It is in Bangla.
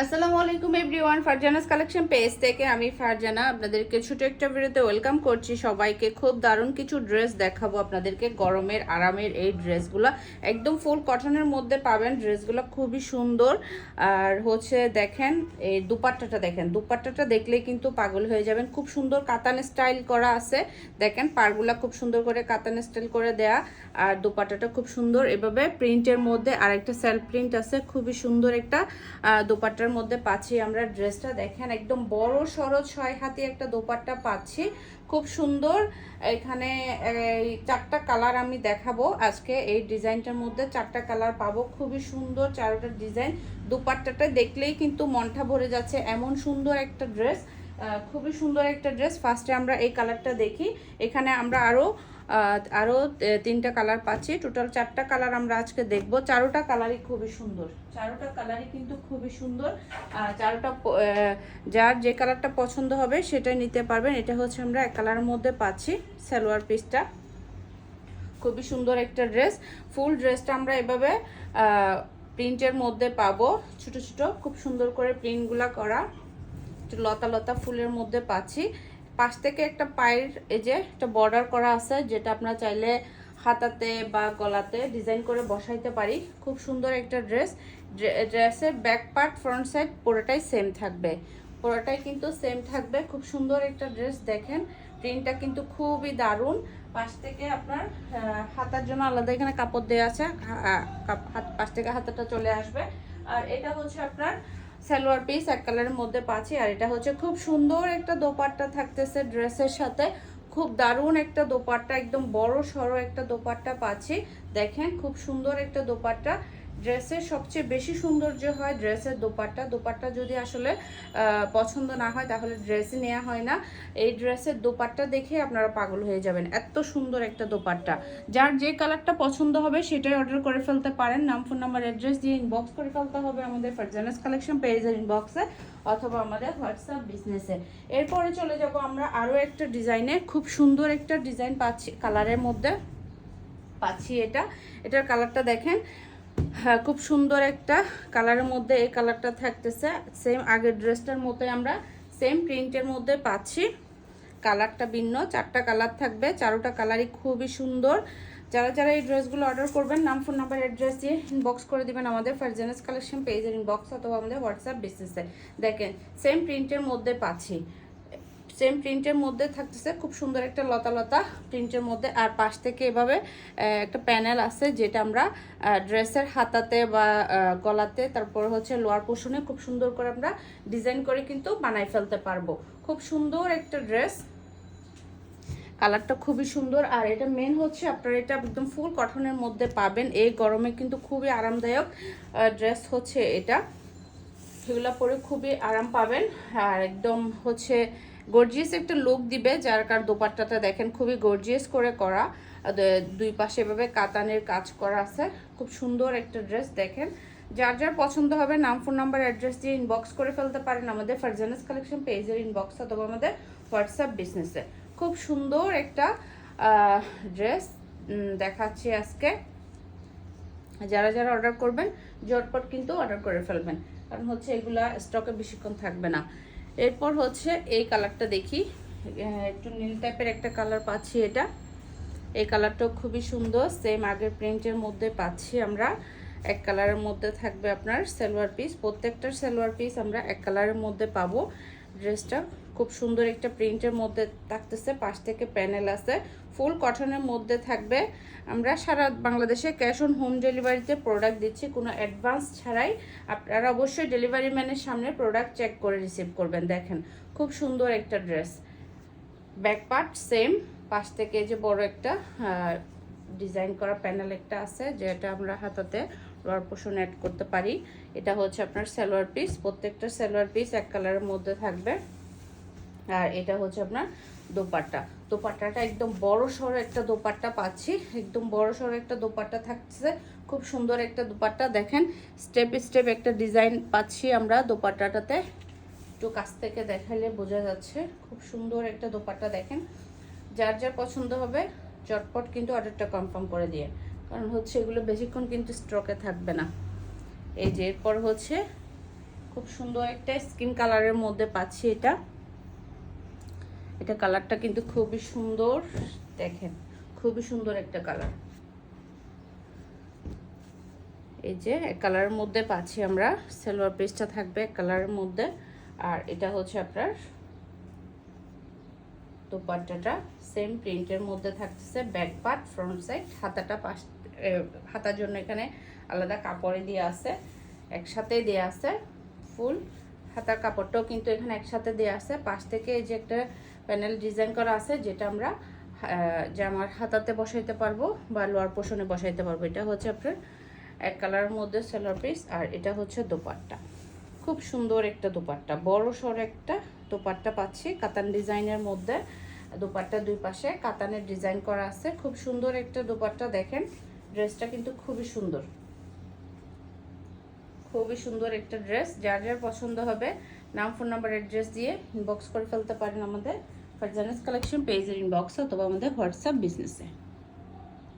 আসসালামু আলাইকুম এভরিওয়ান, ফারজানাস কালেকশন পেজ থেকে আমি ফারজানা আপনাদেরকে ছোট একটা ভিডিওতে ওয়েলকাম করছি সবাইকে। খুব দারুণ কিছু ড্রেস দেখাবো আপনাদেরকে, গরমের আরামের এই ড্রেসগুলো একদম ফুল কটনের মধ্যে পাবেন। ড্রেসগুলো খুবই সুন্দর। আর দেখেন এই দুপাট্টাটা, দেখেন দুপাট্টাটা দেখলেই কিন্তু পাগল হয়ে যাবেন। খুব সুন্দর কাতান স্টাইল করা আছে, দেখেন পাড়গুলা খুব সুন্দর করে কাতান স্টাইল করে দেয়া। আর দুপাট্টাটা খুব সুন্দর এভাবে প্রিন্টের মধ্যে, আর একটা সেলফ প্রিন্ট আছে, খুবই সুন্দর একটা দুপাট্টার মধ্যে পাচ্ছি আমরা ড্রেসটা। দেখেন একদম বড় সরো 6 হাতি একটা দোপাট্টা পাচ্ছি, খুব সুন্দর। এখানে চারটা কালার আমি দেখাবো আজকে। এই ডিজাইনটার মধ্যে চারটা কালার পাবো, খুবই সুন্দর চারটা ডিজাইন। দুপাট্টাটা দেখলেই কিন্তু মনটা ভরে যাচ্ছে, এমন সুন্দর একটা ড্রেস, খুবই সুন্দর একটা ড্রেস। ফার্স্টে আমরা এই কালারটা দেখি। এখানে আমরা আরো তিনটা কালার পাচ্ছি, টোটাল চারটা কালার আমরা আজকে দেখবো। চারোটা কালারই খুবই সুন্দর, চারোটা কালারই কিন্তু খুবই সুন্দর। চারোটা যার যে কালারটা পছন্দ হবে সেটাই নিতে পারবেন। এটা হচ্ছে আমরা এক কালারের মধ্যে পাচ্ছি সালোয়ার পিসটা, খুবই সুন্দর একটা ড্রেস। ফুল ড্রেসটা আমরা এভাবে প্রিন্টের মধ্যে পাবো, ছোট ছোট খুব সুন্দর করে প্রিন্টগুলা করা, লতা লতা ফুলের মধ্যে পাচ্ছি। পাশ থেকে একটা পায়ের এই যে একটা বর্ডার করা আছে, যেটা আপনারা চাইলে হাতাতে বা গলাতে ডিজাইন করে বসাইতে পারি। খুব সুন্দর একটা ড্রেস। ড্রেসের ব্যাক পার্ট ফ্রন্ট সাইড পুরোটাই সেম থাকবে, পুরোটাই কিন্তু সেম থাকবে। খুব সুন্দর একটা ড্রেস, দেখেন প্রিন্টটা কিন্তু খুবই দারুণ। পাশ থেকে আপনার হাতার জন্য আলাদা এখানে কাপড় দেওয়া আছে, পাশ থেকে হাতাটা চলে আসবে। আর এটা হচ্ছে আপনার সালোয়ার পিস এক কালারের মধ্যে পাচ্ছি। আর এটা হচ্ছে খুব সুন্দর একটা দোপাট্টা থাকতেছে ড্রেসের সাথে, খুব দারুণ একটা দোপাট্টা, একদম বড় সড়ো একটা দোপাট্টা পাচ্ছি। দেখেন খুব সুন্দর একটা দোপাট্টা। ড্রেসের সবচেয়ে বেশি সৌন্দর্য হয় ড্রেসের দোপাট্টা। দোপাট্টা যদি আসলে পছন্দ না হয় তাহলে ড্রেসই নেওয়া হয় না। এই ড্রেসের দোপাট্টা দেখে আপনারা পাগল হয়ে যাবেন, এত সুন্দর একটা দোপাট্টা। যার যে কালারটা পছন্দ হবে সেটাই অর্ডার করে ফেলতে পারেন। নাম, ফোন নাম্বার, অ্যাড্রেস দিয়ে ইনবক্স করে ফেলতে হবে আমাদের ফারজানাস কালেকশন পেজের ইনবক্সে অথবা আমাদের হোয়াটসঅ্যাপ বিজনেসে। এরপরে চলে যাব আমরা আরও একটা ডিজাইনে, খুব সুন্দর একটা ডিজাইন পাচ্ছি কালারের মধ্যে পাচ্ছি। এটার কালারটা দেখেন, হ্যাঁ খুব সুন্দর একটা কালারের মধ্যে এই কালারটা থাকতেছে। সেম আগের ড্রেসটার মতোই আমরা সেম প্রিন্টের মধ্যে পাচ্ছি। কালারটা ভিন্ন, চারটা কালার থাকবে, চারোটা কালারই খুবই সুন্দর। যারা যারা এই ড্রেসগুলো অর্ডার করবেন নাম, ফোন নাম্বার, অ্যাড্রেস দিয়ে ইনবক্স করে দিবেন আমাদের ফারজানাস কালেকশন পেজের ইনবক্স অথবা আমাদের হোয়াটসঅ্যাপ বিজনেসে। দেখেন সেম প্রিন্টের মধ্যে পাচ্ছি, সেম প্রিন্টের মধ্যে থাকতেছে, খুব সুন্দর একটা লতা লতা প্রিন্টের মধ্যে। আর পাশ থেকে এভাবে একটা প্যানেল আছে, যেটা আমরা ড্রেসের হাতাতে বা গলাতে, তারপর হচ্ছে লোয়ার পোর্শনে খুব সুন্দর করে আমরা ডিজাইন করে কিন্তু বানাই ফেলতে পারবো। খুব সুন্দর একটা ড্রেস, কালারটা খুবই সুন্দর। আর এটা মেন হচ্ছে আপনারা এটা একদম ফুল কটনের মধ্যে পাবেন। এই গরমে কিন্তু খুবই আরামদায়ক ড্রেস হচ্ছে এটা, এগুলো পরে খুবই আরাম পাবেন। আর একদম হচ্ছে গর্জিয়াস একটা লুক দিবে। যার কার দোপাট্টাটা দেখেন খুবই গর্জিয়াস করে করা, দুই পাশে এভাবে কাতানের কাজ করা আছে, খুব সুন্দর একটা ড্রেস। দেখেন যার যার পছন্দ হবে নাম, ফোন নাম্বার, অ্যাড্রেস দিয়ে ইনবক্স করে ফেলতে পারেন আমাদের ফারজানাস কালেকশন পেজের ইনবক্স অথবা আমাদের হোয়াটসঅ্যাপ বিজনেসে। খুব সুন্দর একটা ড্রেস দেখাচ্ছি আজকে। যারা যারা অর্ডার করবেন ঝটপট কিন্তু অর্ডার করে ফেলবেন, কারণ হচ্ছে এগুলা স্টকে বেশিক্ষণ থাকবে না। এরপর হচ্ছে এই কালারটা দেখি, একটু নীল টাইপের একটা কালার পাচ্ছি। এই কালারটাও খুবই সুন্দর, সেম আগের প্রিন্টের মধ্যে পাচ্ছি আমরা। এক কালারের মধ্যে থাকবে আপনার সালোয়ার পিস, প্রত্যেকটার সালোয়ার পিস আমরা এক কালারের মধ্যে পাবো। ড্রেসটা খুব সুন্দর একটা প্রিন্টের মধ্যে থাকতেছে, পাশ থেকে প্যানেল আছে, ফুল কটনের মধ্যে থাকবে। আমরা সারা বাংলাদেশে ক্যাশ অন হোম ডেলিভারিতে প্রোডাক্ট দিচ্ছি, কোনো অ্যাডভান্স ছাড়াই। আপনারা অবশ্যই ডেলিভারি ম্যানের সামনে প্রোডাক্ট চেক করে রিসিভ করবেন। দেখেন খুব সুন্দর একটা ড্রেস, ব্যাক পার্ট সেম, পাশ থেকে যে বড় একটা ডিজাইন করা প্যানেল একটা আছে, যেটা আমরা হাতাতে লোয়ার পোর্শন অ্যাড করতে পারি। এটা হচ্ছে আপনার সালোয়ার পিস, প্রত্যেকটা সালোয়ার পিস এক কালারের মধ্যে থাকবে। আর এটা হচ্ছে আপনার দোপাট্টা। দোপাট্টাটা একদম বড় সড়ো একটা দোপাট্টা পাচ্ছি, একদম বড় সড়ো একটা দোপাট্টা থাকছে, খুব সুন্দর একটা দোপাট্টা। দেখেন স্টেপ স্টেপ একটা ডিজাইন পাচ্ছি আমরা দোপাট্টাটাতে, একটু কাছ থেকে দেখালে বোঝা যাচ্ছে। খুব সুন্দর একটা দোপাট্টা। দেখেন যার যার পছন্দ হবে চটপট কিন্তু অর্ডারটা কনফার্ম করে দিয়ে, কারণ হচ্ছে এগুলো বেশিক্ষণ কিন্তু স্টকে থাকবে না। এই যে এরপর হচ্ছে খুব সুন্দর একটা স্কিন কালারের মধ্যে পাচ্ছি এটা। এটা কালারটা কিন্তু খুবই সুন্দর, দেখেন খুবই সুন্দর একটা কালার। এই যে এক কালারের মধ্যে পাচ্ছি আমরা, সালোয়ার পিসটা থাকবে এক কালারের মধ্যে। আর এটা হচ্ছে আপনার দোপাট্টাটা সেম প্রিন্টের মধ্যে থাকতেছে, ব্যাক পার্ট ফ্রন্ট সাইড, হাতাটা পাশ, হাতার জন্য এখানে আলাদা কাপড়ে দেওয়া আছে, একসাথেই দেওয়া আছে ফুল হাতার কাপড়টাও কিন্তু এখানে একসাথে দেওয়া আছে। পাশ থেকে এই যে একটা প্যানেল ডিজাইন করা আছে, যেটা আমরা জামার হাতাতে বসাইতে পারবো বা লোয়ার পোর্শনে বসাইতে পারবো। এটা হচ্ছে আপনার এক কালারের মধ্যে সালোয়ার পিস, আর এটা হচ্ছে দোপাট্টা। খুব সুন্দর একটা দোপাট্টা, বড় সড় একটা দোপাট্টা পাচ্ছি কাতান ডিজাইনের মধ্যে। দোপাট্টা দুই পাশে কাতানের ডিজাইন করা আছে, খুব সুন্দর একটা দোপাট্টা। দেখেন ড্রেসটা কিন্তু খুবই সুন্দর, খুবই সুন্দর একটা ড্রেস। যার যার পছন্দ হবে নাম, ফোন নাম্বার, অ্যাড্রেস দিয়ে ইনবক্স করে ফেলতে পারেন আমাদের ফারজানাস কালেকশন পেজের ইনবক্সে অথবা আমাদের হোয়াটসঅ্যাপ বিজনেসে।